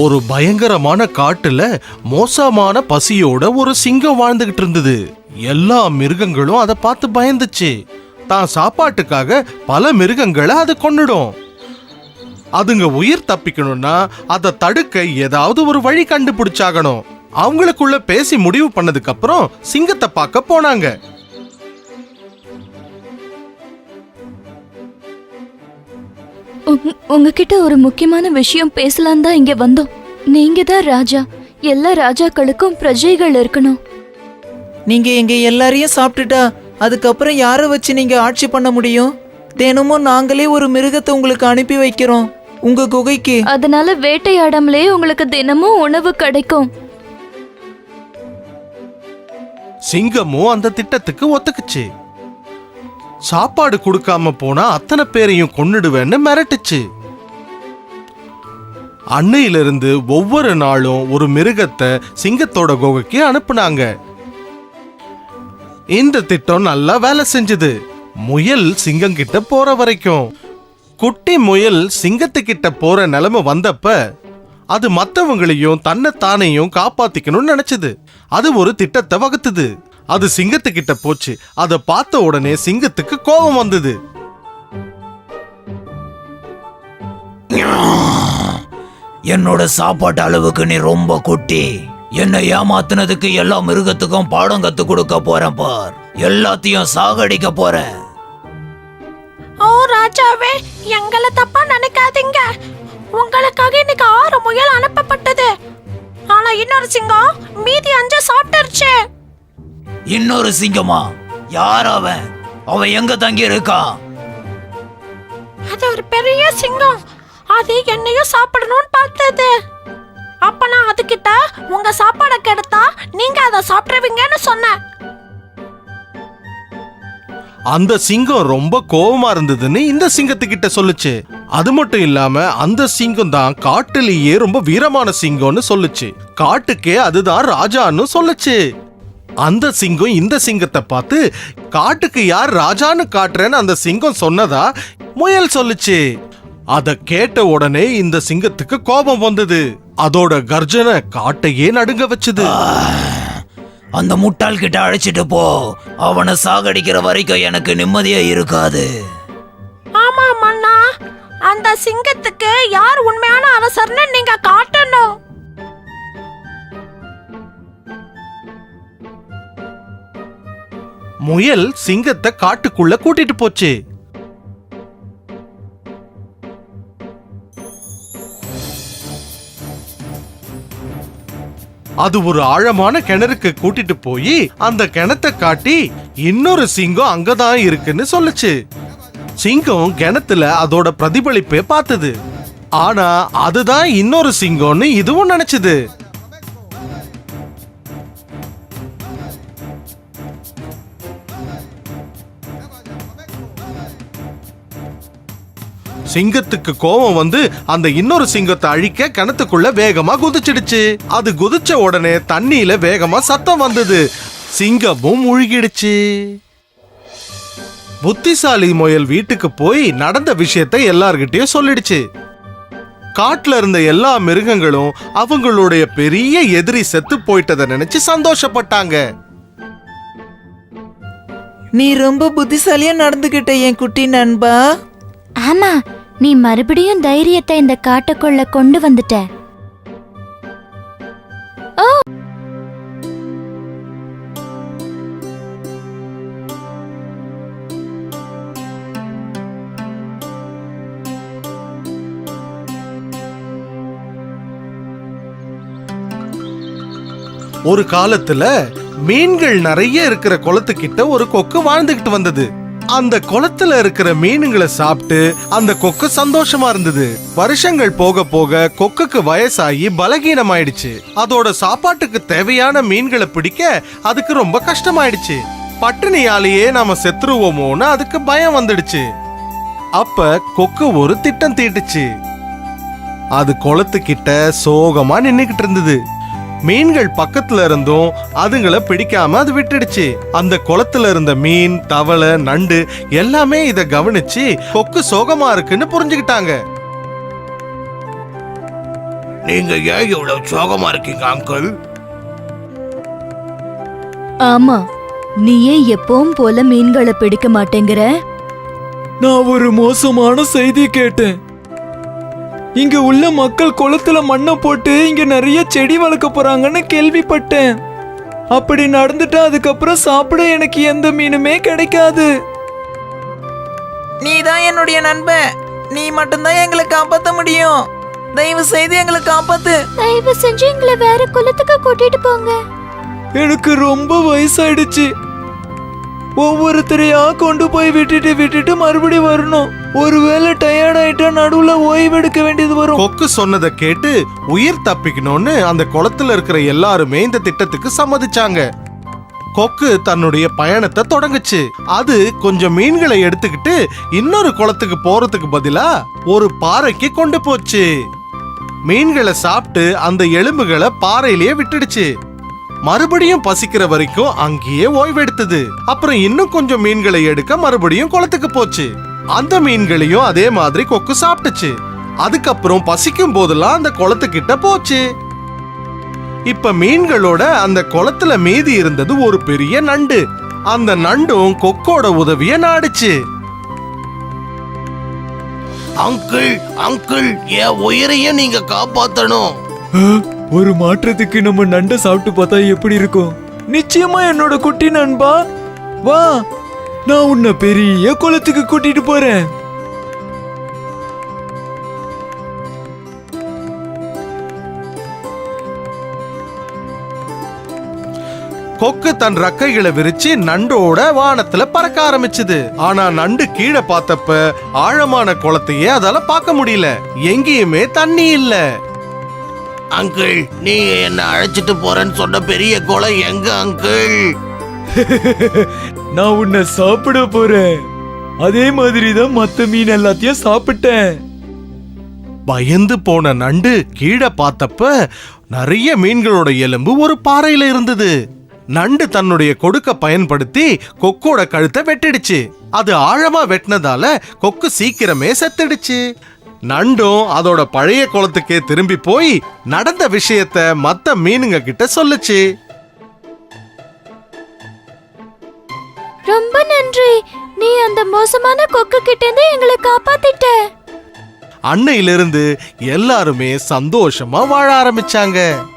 ஒரு பயங்கரமான காட்டுல மோசமான பசியோட ஒரு சிங்கம் வாழ்ந்துகிட்டு இருந்தது. எல்லா மிருகங்களும் அதை பார்த்து பயந்துச்சு. தான் சாப்பாட்டுக்காக பல மிருகங்களை அது கொன்னுடும். அதுங்க உயிர் தப்பிக்கணும்னா அதை தடுக்க ஏதாவது ஒரு வழி கண்டுபிடிச்சாகணும். அவங்களுக்குள்ள பேசி முடிவு பண்ணதுக்கு அப்புறம் சிங்கத்தை பார்க்க போனாங்க. உங்ககிட்ட ஒரு முக்கியமான விஷயம் பேசலாம் தான் இங்க வந்தோம். நீங்க தான் ராஜா. எல்லா ராஜாக்களுக்கும் பிரஜைகள் இருக்கணும். நீங்க எங்க எல்லாரையும் சாப்பிட்டுட்டா அதுக்கப்புறம் யாரை வச்சு நீங்க ஆட்சி பண்ண முடியும்? தினமும் நாங்களே ஒரு மிருகத்தை உங்களுக்கு அனுப்பி வைக்கிறோம் உங்க குகைக்கு. அதனால வேட்டையாடாமலே உங்களுக்கு தினமும் உணவு கிடைக்கும். சிங்கமும் அந்த திட்டத்துக்கு ஒத்துக்குச்சு. சாப்பாடு கொடுக்காம போனா அத்தனை பேரையும் கொன்னுடுவேன்னு மிரட்டுச்சு. அன்னையிலிருந்து ஒவ்வொரு நாளும் ஒரு மிருகத்தை சிங்கத்தோட குகைக்கு அனுப்புனாங்க. இந்த திட்டம் நல்லா வேலை செஞ்சது. முயல் சிங்கம் கிட்ட போற வரைக்கும். குட்டி முயல் சிங்கத்துக்கிட்ட போற நிலைமை வந்தப்ப அது மற்றவங்களையும் தன்னைத்தானையும் காப்பாத்திக்கணும்னு நினைச்சது. அது ஒரு திட்டத்தை வகுத்துது. அது சிங்கத்துக்கிட்ட போச்சு. அதை பார்த்த உடனே சிங்கத்துக்கு கோபம் வந்தது. என்னோட சாப்பாட்டு அளவுக்கு நீ ரொம்ப குட்டி. என்னை ஏமாத்துனதுக்கு எல்லா மிருகத்துக்கும் பாடம் கத்து கொடுக்க போறேன் பார். எல்லாத்தையும் சாகடிக்க போறேன். ஓ ராஜாவே, எங்களை தப்பா நினைக்காதீங்க. உங்களுக்காக இன்னைக்கு 6 முயல் அனுப்பப்பட்டது. ஆனா இன்னொரு சிங்கம் மீதி 5 சாப்பிட்டுருச்சு. இன்னொரு சிங்கமா? யார் அவன்? அவன் எங்க தங்கி இருக்கான்? அது ஒரு பெரிய சிங்கம். அது என்னையும் சாப்பிடணும்னு பார்த்தது. அப்ப நான் அதுகிட்ட உங்க சாப்பாடை கெடுத்தா நீங்க அதை சாப்பிடுவீங்கன்னு சொன்னேன். அந்த சிங்கம் ரொம்ப கோபமா இருந்ததுன்னு இந்த சிங்கத்துக்கிட்ட சொல்லுச்சு. அது மட்டும் இல்லாம அந்த சிங்கம் தான் காட்டுலயே ரொம்ப வீரமான சிங்கம்னு சொல்லுச்சு. காட்டுக்கே அதுதான் ராஜான்னு சொல்லுச்சு. அந்த சிங்கம் இந்த சிங்கத்தை பார்த்து காட்டுக்கு யார் ராஜான்னு காட்டுறேன்னு அந்த சிங்கம் சொன்னதா முயல் சொல்லுச்சு. அத கேட்ட உடனே இந்த சிங்கத்துக்கு கோபம் வந்தது. அதோட கர்ஜனை காட்டையே நடுங்க வச்சது. அந்த முட்டாள் கிட்ட அழைச்சிட்டு போ. அவனை சாகடிக்கிற வரைக்கும் எனக்கு நிம்மதியா இருக்காது. ஆமா மன்னா, அந்த சிங்கத்துக்கு யார் உண்மையான அரசர்னு நீங்க காட்டணும். முயல் சிங்கத்தை காட்டுக்குள்ள கூட்டிட்டு போச்சு. அது ஒரு ஆழமான கிணறுக்கு கூட்டிட்டு போய் அந்த கிணத்தை காட்டி இன்னொரு சிங்கம் அங்கதான் இருக்குன்னு சொல்லுச்சு. சிங்கம் கிணத்துல அதோட பிரதிபலிப்பை பார்த்தது. ஆனா அதுதான் இன்னொரு சிங்கம்னு இதுவும் நினைச்சது. சிங்கத்துக்கு கோபம் வந்து அந்த இன்னொரு சிங்கத்தை அழிக்க கிணத்துக்குள்ள வேகமா குதிச்சிடுச்சு. அது குதிச்ச உடனே தண்ணியில வேகமா சத்தம் வந்தது. சிங்கமும் முழுகிடுச்சு. புத்திசாலி முயல் வீட்டுக்கு போய் நடந்த விஷயத்தை எல்லார்கிட்டயும் சொல்லிடுச்சு. காட்டுல இருந்த எல்லா மிருகங்களும் அவங்களுடைய பெரிய எதிரி செத்து போயிட்டதை நினைச்சு சந்தோஷப்பட்டாங்க. நீ ரொம்ப புத்திசாலியா நடந்துகிட்ட என் குட்டி நண்பா. ஆமா, நீ மறுபடியும் தைரியத்தை இந்த காட்டுக்குள்ள கொண்டு வந்துட்ட. ஓ, ஒரு காலத்துல மீன்கள் நிறைய இருக்கிற குளத்துக்கிட்ட ஒரு கொக்கு வாழ்ந்துகிட்டு வந்தது. அந்த குளத்துல இருக்கிற மீனுங்களை சாப்பிட்டு அந்த கொக்கு சந்தோஷமா இருந்தது. வருஷங்கள் போக போக கொக்குக்கு வயசாகி பலகீனமாயிடுச்சு. அதோட சாப்பாட்டுக்கு தேவையான மீன்களை பிடிக்க அதுக்கு ரொம்ப கஷ்டமாயிடுச்சு. பட்டினியாலேயே நாம செத்துருவோமோன்னு அதுக்கு பயம் வந்துடுச்சு. அப்ப கொக்கு ஒரு திட்டம் தீட்டுச்சு. அது குளத்துக்கிட்ட சோகமா நின்னுகிட்டு இருந்தது. மீன்கள் பக்கத்துல இருந்தும் அதுங்களை பிடிக்காம அது விட்டுடுச்சு. அந்த குளத்துல இருந்த மீன், தவளை, நண்டு எல்லாமே இத கவனிச்சு கொக்கு சோகமா இருக்குன்னு புரிஞ்சுக்கிட்டாங்க. நீங்க ஏன் இவ்வளவு சோகமா இருக்கீங்க அங்கிள்? ஆமா, நீ ஏன் எப்பவும் போல மீன்களை பிடிக்க மாட்டேங்கிற? நான் ஒரு மோசமான செய்தி கேட்டேன். இங்க உள்ள மக்கள் குளத்துல மண்ணை போட்டு இங்க நிறைய செடி வளர்க்க போறாங்கன்னு கேள்விப்பட்டேன். அப்படி நடந்துட்டா அதுக்கப்புறம் சாப்பிட எனக்கு எந்த மீனுமே கிடைக்காது. நீ தான் என்னுடைய நண்பன். நீ மட்டும்தான் எங்களை காப்பாத்த முடியும். தயவு செய்து எங்களை காப்பாத்து. தயவு செஞ்சு எங்களை வேற குளத்துக்கு கூட்டிட்டு போங்க. எனக்கு ரொம்ப வயசாயிடுச்சு. ஒவ்வொருத்தரையா கொண்டு போய் விட்டுட்டு மறுபடியும் வரணும். ஒருவேளை டயர்ட் ஆயிட்டா நடுவுல ஓய்வெடுக்க வேண்டியது வரும். கொக்கு சொன்னதை கேட்டு உயிர் தப்பிக்கணும்னு அந்த குளத்துல இருக்கிற எல்லாருமே இந்த திட்டத்துக்கு சம்மதிச்சாங்க. கொக்கு தன்னுடைய பயணத்தை தொடங்குச்சு. அது கொஞ்சம் மீன்களை எடுத்துக்கிட்டு இன்னொரு குளத்துக்கு போறதுக்கு பதிலா ஒரு பாறைக்கு கொண்டு போச்சு. மீன்களை சாப்பிட்டு அந்த எலும்புகளை பாறையிலேயே விட்டுடுச்சு. மறுபடியும் பசிக்கிற வரைக்கும் அங்கேயே ஓய்வெடுத்தது. அப்புறம் இன்னும் கொஞ்சம் மீன்களை எடுக்க மறுபடியும் குளத்துக்கு போச்சு. அந்த மீன்களையும் அதே மாதிரி கொக்கு சாப்பிட்டுச்சு. அதுக்கப்புறம் பசிக்கும் போதெல்லாம் அந்த குளத்துக்கிட்ட போச்சு. இப்ப மீன்களோட அந்த குளத்துல மீதி இருந்தது ஒரு பெரிய நண்டு. அந்த நண்டும் கொக்கோட உதவிய நாடுச்சு. அங்கிள் அங்கிள், என் உயிரையும் நீங்க காப்பாத்தணும். ஒரு மாற்றத்துக்கு நம்ம நண்டை சாப்பிட்டு பார்த்தா எப்படி இருக்கும்? நிச்சயமா என்னோட குட்டி நண்பா, வா, நான் உன்னை பெரிய குளத்துக்கு கூட்டிட்டு போறேன். கொக்கு தன் ரெக்கைகளை விரிச்சு நண்டோட வானத்துல பறக்க ஆரம்பிச்சது. ஆனா நண்டு கீழே பார்த்தப்ப ஆழமான குளத்தையே அதால பார்க்க முடியல. எங்கேயுமே தண்ணி இல்ல. அங்கிள், நீங்க என்ன அழைச்சிட்டு போறேன்னு சொன்ன பெரிய குளம் எங்க அங்கிள்? நான் உன்னை சாப்பிட போறேன். அதே மாதிரிதான் மத்த மீன் எல்லாத்தையும் சாப்பிட்டேன். பயந்து போன நண்டு கீழே பார்த்தப்ப நிறைய மீன்களோட எலும்பு ஒரு பாறையில இருந்தது. நண்டு தன்னுடைய கொடுக்க பயன்படுத்தி கொக்கோட கழுத்தை வெட்டிடுச்சு. அது ஆழமா வெட்டினதால கொக்கு சீக்கிரமே செத்துடுச்சு. நண்டும் அதோட பழைய குளத்துக்கே திரும்பி போய் நடந்த விஷயத்த மத்த மீனுங்க கிட்ட சொல்லுச்சு. ரொம்ப நன்றி, நீ அந்த மோசமான கொக்கு கிட்ட இருந்து எங்களை காப்பாத்திட்ட. அன்னையிலிருந்து எல்லாருமே சந்தோஷமா வாழ ஆரம்பிச்சாங்க.